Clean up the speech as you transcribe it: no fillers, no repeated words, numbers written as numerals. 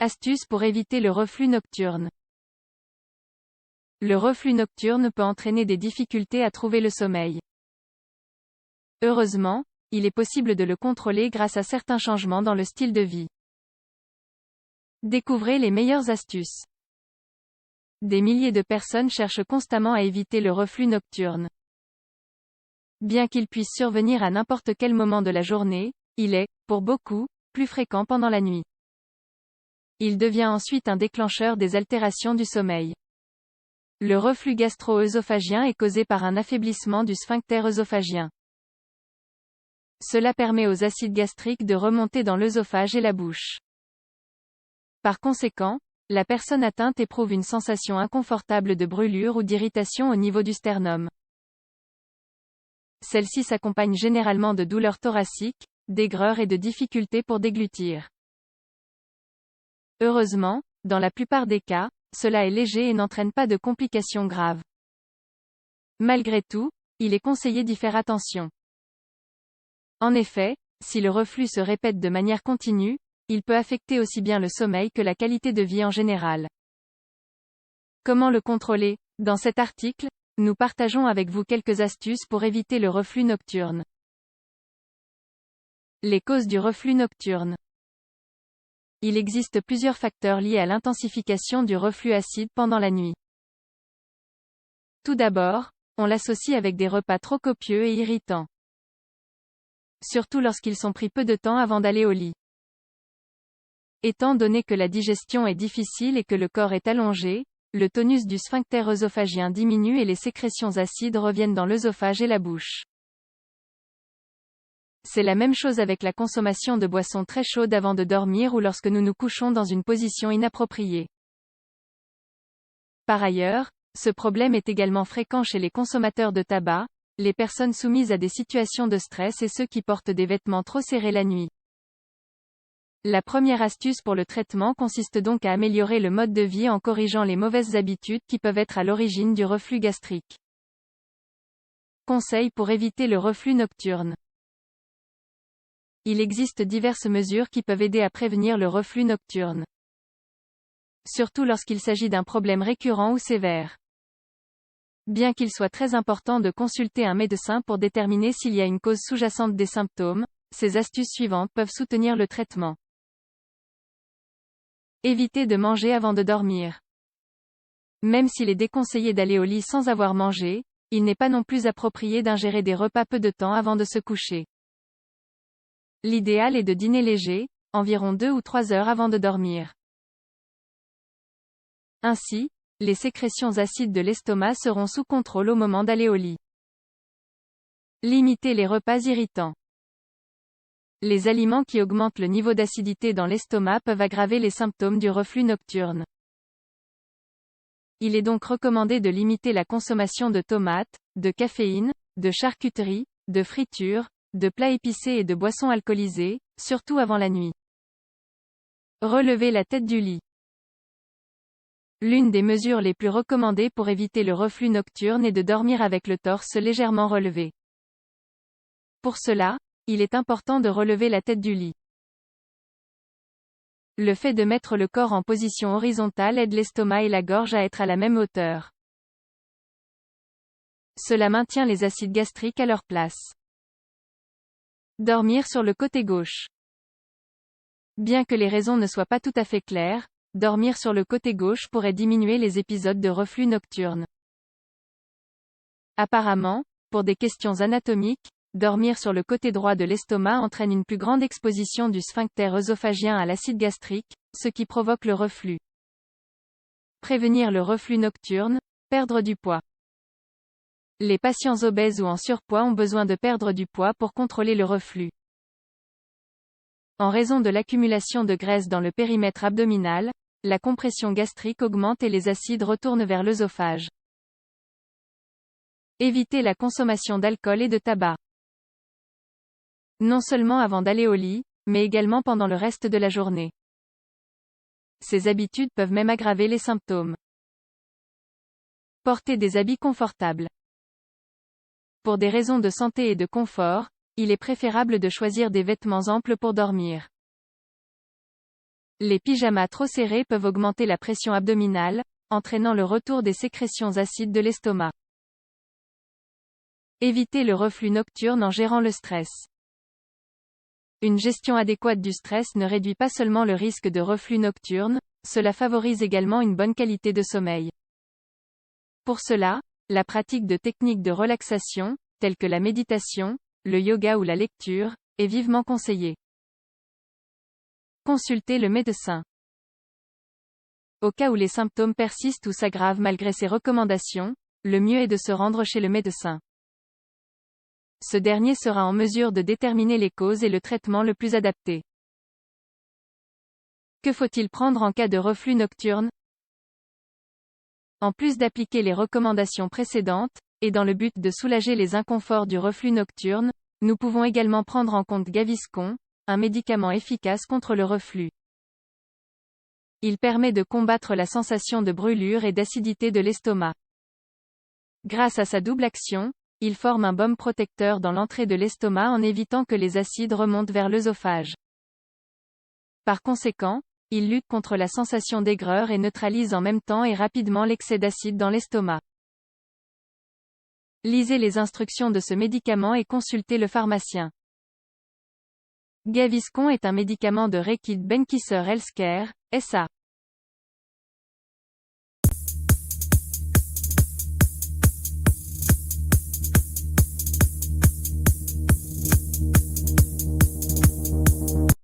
Astuces pour éviter le reflux nocturne. Le reflux nocturne peut entraîner des difficultés à trouver le sommeil. Heureusement, il est possible de le contrôler grâce à certains changements dans le style de vie. Découvrez les meilleures astuces. Des milliers de personnes cherchent constamment à éviter le reflux nocturne. Bien qu'il puisse survenir à n'importe quel moment de la journée, il est, pour beaucoup, plus fréquent pendant la nuit. Il devient ensuite un déclencheur des altérations du sommeil. Le reflux gastro-œsophagien est causé par un affaiblissement du sphincter œsophagien. Cela permet aux acides gastriques de remonter dans l'œsophage et la bouche. Par conséquent, la personne atteinte éprouve une sensation inconfortable de brûlure ou d'irritation au niveau du sternum. Celle-ci s'accompagne généralement de douleurs thoraciques, d'aigreur et de difficultés pour déglutir. Heureusement, dans la plupart des cas, cela est léger et n'entraîne pas de complications graves. Malgré tout, il est conseillé d'y faire attention. En effet, si le reflux se répète de manière continue, il peut affecter aussi bien le sommeil que la qualité de vie en général. Comment le contrôler? Dans cet article, nous partageons avec vous quelques astuces pour éviter le reflux nocturne. Les causes du reflux nocturne. Il existe plusieurs facteurs liés à l'intensification du reflux acide pendant la nuit. Tout d'abord, on l'associe avec des repas trop copieux et irritants. Surtout lorsqu'ils sont pris peu de temps avant d'aller au lit. Étant donné que la digestion est difficile et que le corps est allongé, le tonus du sphincter œsophagien diminue et les sécrétions acides reviennent dans l'œsophage et la bouche. C'est la même chose avec la consommation de boissons très chaudes avant de dormir ou lorsque nous nous couchons dans une position inappropriée. Par ailleurs, ce problème est également fréquent chez les consommateurs de tabac, les personnes soumises à des situations de stress et ceux qui portent des vêtements trop serrés la nuit. La première astuce pour le traitement consiste donc à améliorer le mode de vie en corrigeant les mauvaises habitudes qui peuvent être à l'origine du reflux gastrique. Conseils pour éviter le reflux nocturne. Il existe diverses mesures qui peuvent aider à prévenir le reflux nocturne. Surtout lorsqu'il s'agit d'un problème récurrent ou sévère. Bien qu'il soit très important de consulter un médecin pour déterminer s'il y a une cause sous-jacente des symptômes, ces astuces suivantes peuvent soutenir le traitement. Évitez de manger avant de dormir. Même s'il est déconseillé d'aller au lit sans avoir mangé, il n'est pas non plus approprié d'ingérer des repas peu de temps avant de se coucher. L'idéal est de dîner léger, environ 2 ou 3 heures avant de dormir. Ainsi, les sécrétions acides de l'estomac seront sous contrôle au moment d'aller au lit. Limitez les repas irritants. Les aliments qui augmentent le niveau d'acidité dans l'estomac peuvent aggraver les symptômes du reflux nocturne. Il est donc recommandé de limiter la consommation de tomates, de caféine, de charcuterie, de friture, de plats épicés et de boissons alcoolisées, surtout avant la nuit. Relevez la tête du lit. L'une des mesures les plus recommandées pour éviter le reflux nocturne est de dormir avec le torse légèrement relevé. Pour cela, il est important de relever la tête du lit. Le fait de mettre le corps en position horizontale aide l'estomac et la gorge à être à la même hauteur. Cela maintient les acides gastriques à leur place. Dormir sur le côté gauche. Bien que les raisons ne soient pas tout à fait claires, dormir sur le côté gauche pourrait diminuer les épisodes de reflux nocturne. Apparemment, pour des questions anatomiques, dormir sur le côté droit de l'estomac entraîne une plus grande exposition du sphincter œsophagien à l'acide gastrique, ce qui provoque le reflux. Prévenir le reflux nocturne, perdre du poids. Les patients obèses ou en surpoids ont besoin de perdre du poids pour contrôler le reflux. En raison de l'accumulation de graisse dans le périmètre abdominal, la compression gastrique augmente et les acides retournent vers l'œsophage. Évitez la consommation d'alcool et de tabac. Non seulement avant d'aller au lit, mais également pendant le reste de la journée. Ces habitudes peuvent même aggraver les symptômes. Portez des habits confortables. Pour des raisons de santé et de confort, il est préférable de choisir des vêtements amples pour dormir. Les pyjamas trop serrés peuvent augmenter la pression abdominale, entraînant le retour des sécrétions acides de l'estomac. Évitez le reflux nocturne en gérant le stress. Une gestion adéquate du stress ne réduit pas seulement le risque de reflux nocturne, cela favorise également une bonne qualité de sommeil. Pour cela, la pratique de techniques de relaxation, telles que la méditation, le yoga ou la lecture, est vivement conseillée. Consultez le médecin. Au cas où les symptômes persistent ou s'aggravent malgré ces recommandations, le mieux est de se rendre chez le médecin. Ce dernier sera en mesure de déterminer les causes et le traitement le plus adapté. Que faut-il prendre en cas de reflux nocturne? En plus d'appliquer les recommandations précédentes, et dans le but de soulager les inconforts du reflux nocturne, nous pouvons également prendre en compte Gaviscon, un médicament efficace contre le reflux. Il permet de combattre la sensation de brûlure et d'acidité de l'estomac. Grâce à sa double action, il forme un baume protecteur dans l'entrée de l'estomac en évitant que les acides remontent vers l'œsophage. Par conséquent, il lutte contre la sensation d'aigreur et neutralise en même temps et rapidement l'excès d'acide dans l'estomac. Lisez les instructions de ce médicament et consultez le pharmacien. Gaviscon est un médicament de Reckitt Benckiser Healthcare, SA.